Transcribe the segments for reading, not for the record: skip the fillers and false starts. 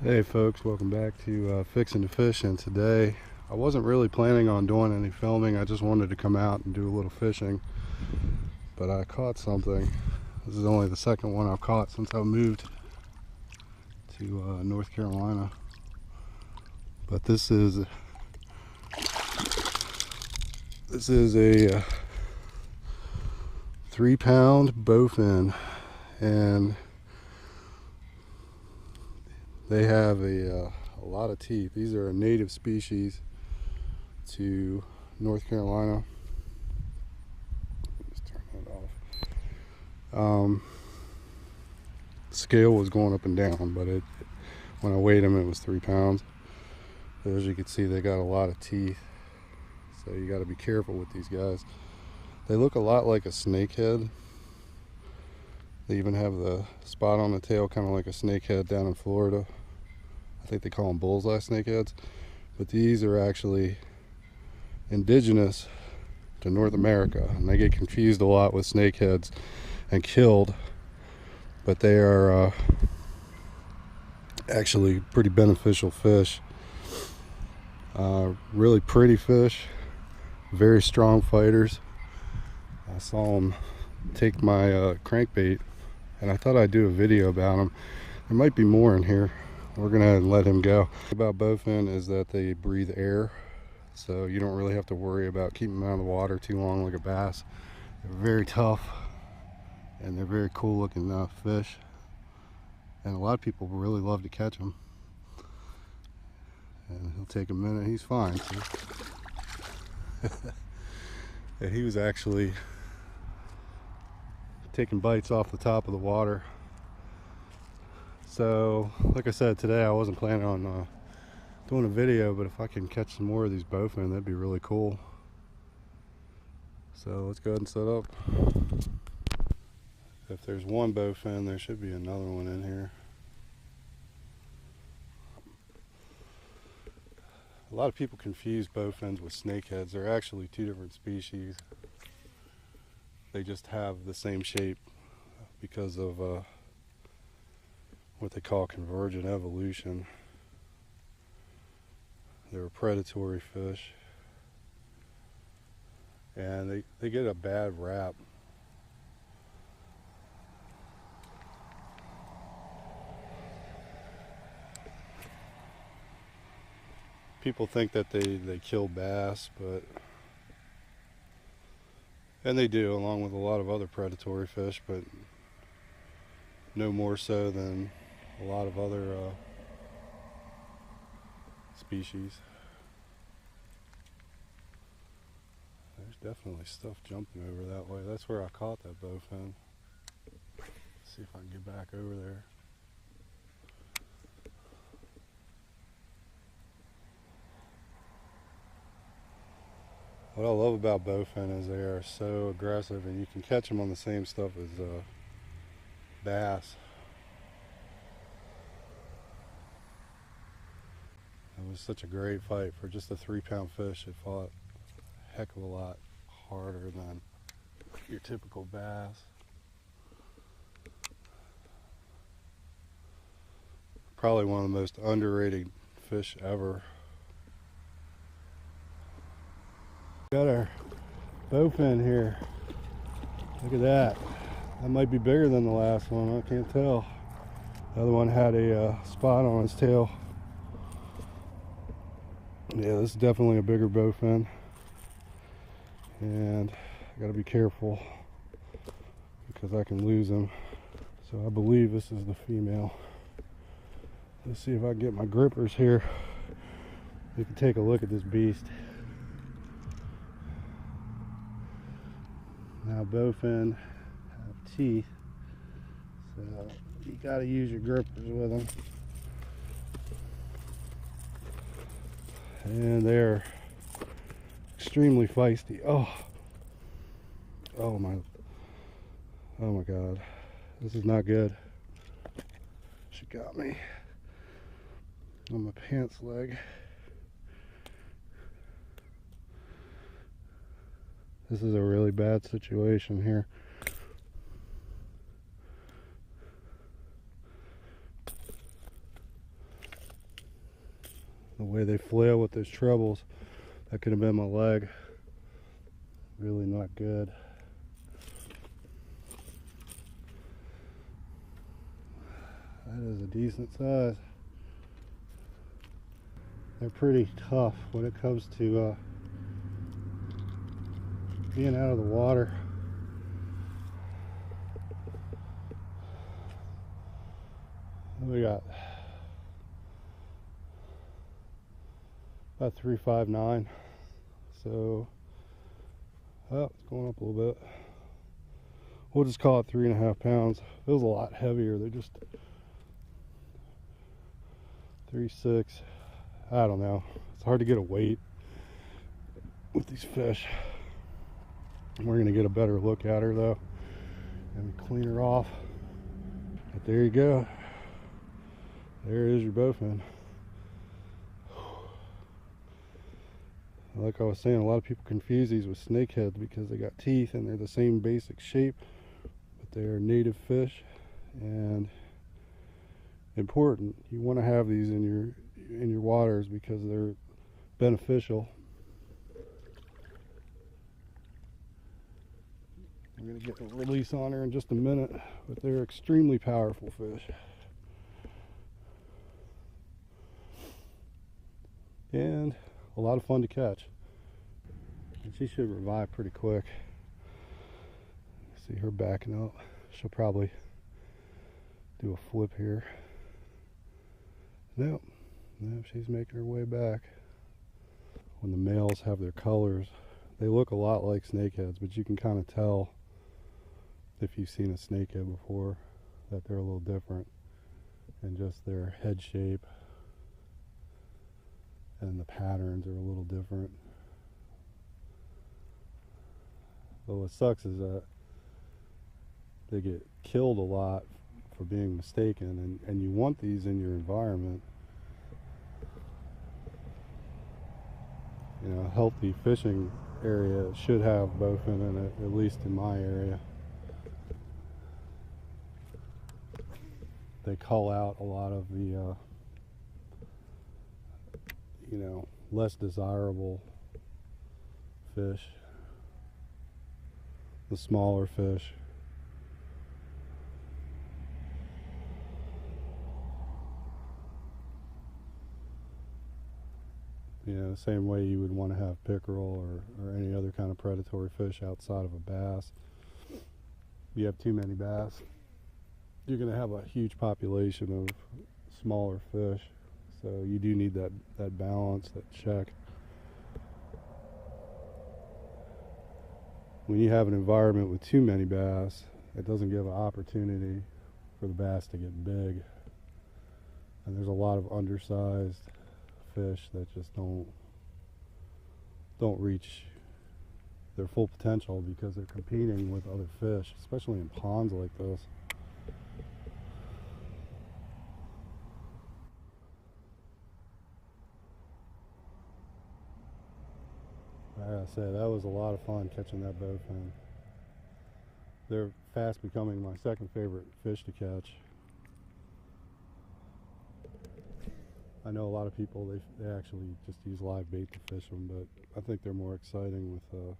Hey folks, welcome back to Fixing the Fish. And today I wasn't really planning on doing any filming. I just wanted to come out and do a little fishing, but I caught something. This is only the second one I've caught since I moved to North Carolina, but this is a 3-pound bowfin, and they have a lot of teeth. These are a native species to North Carolina. Just turn that off. Scale was going up and down, but when I weighed them, it was 3 pounds. But as you can see, they got a lot of teeth, so you got to be careful with these guys. They look a lot like a snakehead. They even have the spot on the tail kind of like a snakehead down in Florida. I think they call them bullseye snakeheads, but these are actually indigenous to North America, and they get confused a lot with snakeheads and killed, but they are actually pretty beneficial fish. Really pretty fish, very strong fighters. I saw them take my crankbait, and I thought I'd do a video about them. There might be more in here. We're gonna let him go. About bowfin is that they breathe air, so you don't really have to worry about keeping them out of the water too long like a bass. They're very tough, and they're very cool looking fish, and a lot of people really love to catch them. And he'll take a minute. He's fine. And he was actually taking bites off the top of the water. So like I said, today I wasn't planning on doing a video, but if I can catch some more of these bowfin, that'd be really cool. So let's go ahead and set up. If there's one bowfin, there should be another one in here. A lot of people confuse bowfins with snakeheads. They're actually two different species. They just have the same shape because of what they call convergent evolution. They're a predatory fish, and they get a bad rap. People think that they kill bass, and they do, along with a lot of other predatory fish, but no more so than a lot of other species. There's definitely stuff jumping over that way. That's where I caught that bowfin. Let's see if I can get back over there. What I love about bowfin is they are so aggressive, and you can catch them on the same stuff as bass. It was such a great fight for just a 3-pound fish. It fought a heck of a lot harder than your typical bass. Probably one of the most underrated fish ever. Got our bowfin here. Look at that. That might be bigger than the last one. I can't tell. The other one had a spot on its tail. Yeah, this is definitely a bigger bowfin, and I gotta be careful because I can lose them. So I believe this is the female. Let's see if I can get my grippers here. You can take a look at this beast. Now bowfin have teeth, so you gotta use your grippers with them. And they're extremely feisty. Oh my God, this is not good. She got me on my pants leg. This is a really bad situation here. way they flail with those trebles, that could have been my leg. Really not good. That is a decent size. They're pretty tough when it comes to being out of the water. We got about 359, so it's going up a little bit. We'll just call it 3.5 pounds. It was a lot heavier. They're just 3.6. I don't know. It's hard to get a weight with these fish. We're gonna get a better look at her though and clean her off. But there you go. There is your bowfin. Like I was saying, a lot of people confuse these with snakeheads because they got teeth and they're the same basic shape, but they are native fish and important. You want to have these in your waters because they're beneficial. We're going to get a release on her in just a minute, but they're extremely powerful fish. And a lot of fun to catch. And she should revive pretty quick. See her backing up. She'll probably do a flip here. Nope, she's making her way back. When the males have their colors, they look a lot like snakeheads, but you can kind of tell if you've seen a snakehead before that they're a little different in just their head shape. And the patterns are a little different. But what sucks is that they get killed a lot for being mistaken, and you want these in your environment. You know, a healthy fishing area should have bowfin in it, at least in my area. They cull out a lot of the you know, less desirable fish, the smaller fish. You know, the same way you would want to have pickerel or any other kind of predatory fish outside of a bass. You have too many bass, you're going to have a huge population of smaller fish. So you do need that balance, that check. When you have an environment with too many bass, it doesn't give an opportunity for the bass to get big. And there's a lot of undersized fish that just don't reach their full potential because they're competing with other fish, especially in ponds like this. Like I said, that was a lot of fun catching that bowfin. They're fast becoming my second favorite fish to catch. I know a lot of people, they actually just use live bait to fish them, but I think they're more exciting with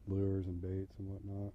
lures and baits and whatnot.